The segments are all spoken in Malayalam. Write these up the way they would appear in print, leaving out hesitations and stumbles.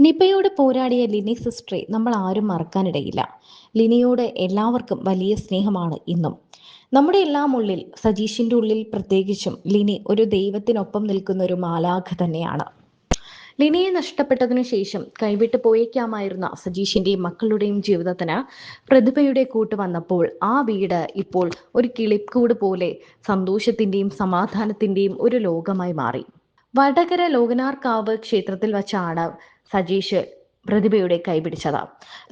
നിപയോട് പോരാടിയ ലിനി സിസ്റ്ററെ നമ്മൾ ആരും മറക്കാനിടയില്ല. ലിനിയോട് എല്ലാവർക്കും വലിയ സ്നേഹമാണ് ഇന്നും. നമ്മുടെ എല്ലാം ഉള്ളിൽ, സജീഷിന്റെ ഉള്ളിൽ പ്രത്യേകിച്ചും ലിനി ഒരു ദൈവത്തിനൊപ്പം നിൽക്കുന്ന ഒരു മാലാഖ തന്നെയാണ്. ലിനിയെ നഷ്ടപ്പെട്ടതിനു ശേഷം കൈവിട്ട് പോയേക്കാമായിരുന്ന സജീഷിന്റെയും മക്കളുടെയും ജീവിതത്തിന് പ്രതിഭയുടെ കൂട്ട് വന്നപ്പോൾ ആ വീട് ഇപ്പോൾ ഒരു കിളിക്കൂട് പോലെ സന്തോഷത്തിന്റെയും സമാധാനത്തിന്റെയും ഒരു ലോകമായി മാറി. വടകര ലോകനാർക്കാവ് ക്ഷേത്രത്തിൽ വച്ചാണ് സജീഷ് പ്രതിഭയുടെ കൈപിടിച്ചത്.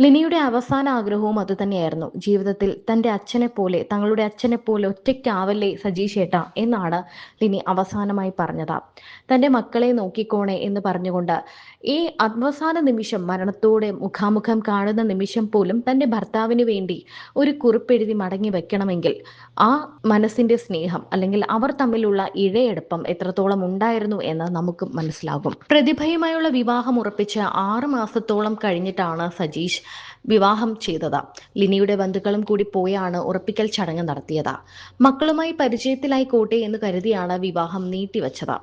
ലിനിയുടെ അവസാന ആഗ്രഹവും അതുതന്നെയായിരുന്നു. ജീവിതത്തിൽ തങ്ങളുടെ അച്ഛനെ പോലെ ഒറ്റയ്ക്കാവല്ലേ സജീഷ് ഏട്ടാ എന്നാണ് ലിനി അവസാനമായി പറഞ്ഞത്. തൻ്റെ മക്കളെ നോക്കിക്കോണേ എന്ന് പറഞ്ഞുകൊണ്ട് ഈ അവസാന നിമിഷം, മരണത്തോടെ മുഖാമുഖം കാണുന്ന നിമിഷം പോലും തൻ്റെ ഭർത്താവിന് വേണ്ടി ഒരു കുറിപ്പെഴുതി മടങ്ങി വെക്കണമെങ്കിൽ ആ മനസ്സിന്റെ സ്നേഹം അല്ലെങ്കിൽ അവർ തമ്മിലുള്ള ഇഴയെടുപ്പം എത്രത്തോളം ഉണ്ടായിരുന്നു എന്ന് നമുക്ക് മനസ്സിലാകും. പ്രതിഭയുമായുള്ള വിവാഹം ഉറപ്പിച്ച് 6 മാസത്തോളം കഴിഞ്ഞിട്ടാണ് സജീഷ് വിവാഹം ചെയ്തത്. ലിനിയുടെ ബന്ധുക്കളും കൂടി പോയാണ് ഉറപ്പിക്കൽ ചടങ്ങ് നടത്തിയത്. മക്കളുമായി പരിചയത്തിലായിക്കോട്ടെ എന്ന് കരുതിയാണ് വിവാഹം നീട്ടിവെച്ചത്.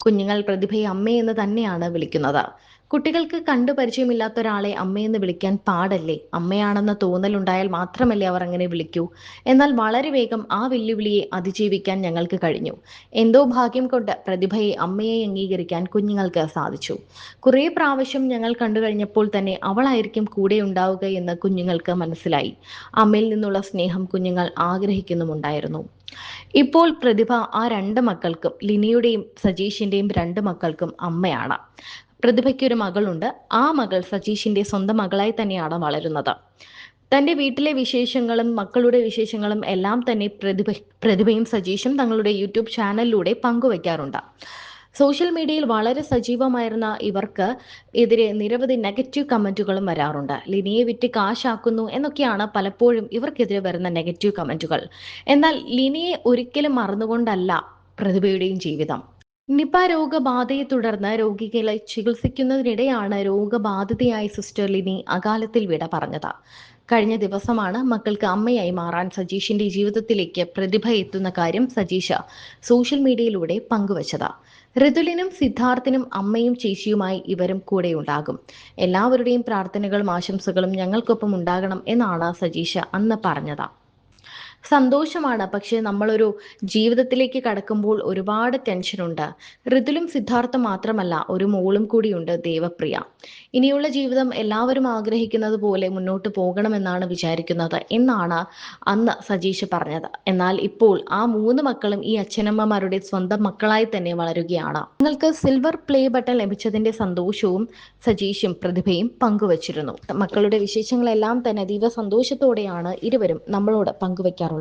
കുഞ്ഞുങ്ങൾ പ്രതിഭയെ അമ്മയെന്ന് തന്നെയാണ് വിളിക്കുന്നത്. കുട്ടികൾക്ക് കണ്ടു പരിചയമില്ലാത്ത ഒരാളെ അമ്മയെന്ന് വിളിക്കാൻ പാടല്ലേ? അമ്മയാണെന്ന തോന്നലുണ്ടായാൽ മാത്രമല്ലേ അവർ അങ്ങനെ വിളിക്കൂ. എന്നാൽ വളരെ വേഗം ആ വെല്ലുവിളിയെ അതിജീവിക്കാൻ ഞങ്ങൾക്ക് കഴിഞ്ഞു. എന്തോ ഭാഗ്യം കൊണ്ട് പ്രതിഭയെ അമ്മയെ അംഗീകരിക്കാൻ കുഞ്ഞുങ്ങൾക്ക് സാധിച്ചു. കുറേ പ്രാവശ്യം ഞങ്ങൾ കണ്ടു കഴിഞ്ഞപ്പോൾ തന്നെ അവളായിരിക്കും കൂടെ ഉണ്ടാവുക എന്ന് കുഞ്ഞുങ്ങൾക്ക് മനസ്സിലായി. അമ്മയിൽ നിന്നുള്ള സ്നേഹം കുഞ്ഞുങ്ങൾ ആഗ്രഹിക്കുന്നുമുണ്ടായിരുന്നു. ഇപ്പോൾ പ്രതിഭ ആ 2 മക്കൾക്കും, ലിനിയുടെയും സജീഷിന്റെയും 2 മക്കൾക്കും അമ്മയാണ്. പ്രതിഭയ്ക്കൊരു മകളുണ്ട്. ആ മകൾ സജീഷിന്റെ സ്വന്തം മകളായി തന്നെയാണ് വളരുന്നത്. തൻ്റെ വീട്ടിലെ വിശേഷങ്ങളും മക്കളുടെ വിശേഷങ്ങളും എല്ലാം തന്നെ പ്രതിഭയും സജീഷും തങ്ങളുടെ യൂട്യൂബ് ചാനലിലൂടെ പങ്കുവയ്ക്കാറുണ്ട്. സോഷ്യൽ മീഡിയയിൽ വളരെ സജീവമായിരുന്ന ഇവർക്ക് എതിരെ നിരവധി നെഗറ്റീവ് കമന്റുകളും വരാറുണ്ട്. ലിനിയെ വിറ്റ് കാശാക്കുന്നു എന്നൊക്കെയാണ് പലപ്പോഴും ഇവർക്കെതിരെ വരുന്ന നെഗറ്റീവ് കമന്റുകൾ. എന്നാൽ ലിനിയെ ഒരിക്കലും മറന്നുകൊണ്ടല്ല പ്രതിഭയുടെയും ജീവിതം. നിപ രോഗബാധയെ തുടർന്ന് രോഗികളെ ചികിത്സിക്കുന്നതിനിടെയാണ് രോഗബാധിതയായ സിസ്റ്റർ ലിനി അകാലത്തിൽ വിട പറഞ്ഞത്. കഴിഞ്ഞ ദിവസമാണ് മക്കൾക്ക് അമ്മയായി മാറാൻ സജീഷിന്റെ ജീവിതത്തിലേക്ക് പ്രതിഭ എത്തുന്ന കാര്യം സജീഷ് സോഷ്യൽ മീഡിയയിലൂടെ പങ്കുവച്ചത്. ഋതുലിനും സിദ്ധാർത്ഥിനും അമ്മയും ചേച്ചിയുമായി ഇവരും കൂടെ ഉണ്ടാകും. എല്ലാവരുടെയും പ്രാർത്ഥനകളും ആശംസകളും ഞങ്ങൾക്കൊപ്പം ഉണ്ടാകണം എന്നാണ് സജീഷ് അന്ന് പറഞ്ഞത്. സന്തോഷമാണ്. പക്ഷേ നമ്മളൊരു ജീവിതത്തിലേക്ക് കടക്കുമ്പോൾ ഒരുപാട് ടെൻഷനുണ്ട്. ഋതുലും സിദ്ധാർത്ഥം മാത്രമല്ല, ഒരു മോളും കൂടിയുണ്ട്, ദേവപ്രിയ. ഇനിയുള്ള ജീവിതം എല്ലാവരും ആഗ്രഹിക്കുന്നത് പോലെ മുന്നോട്ട് പോകണമെന്നാണ് വിചാരിക്കുന്നത് എന്നാണ് അന്ന് സജീഷ് പറഞ്ഞത്. എന്നാൽ ഇപ്പോൾ ആ 3 മക്കളും ഈ അച്ഛനമ്മമാരുടെ സ്വന്തം മക്കളായി തന്നെ വളരുകയാണ്. നിങ്ങൾക്ക് സിൽവർ പ്ലേ ബട്ടൺ ലഭിച്ചതിന്റെ സന്തോഷവും സജീഷും പ്രതിഭയും പങ്കുവച്ചിരുന്നു. മക്കളുടെ വിശേഷങ്ങളെല്ലാം തന്നെ അതീവ സന്തോഷത്തോടെയാണ് ഇരുവരും നമ്മളോട് പങ്കുവയ്ക്കാറുള്ളത്.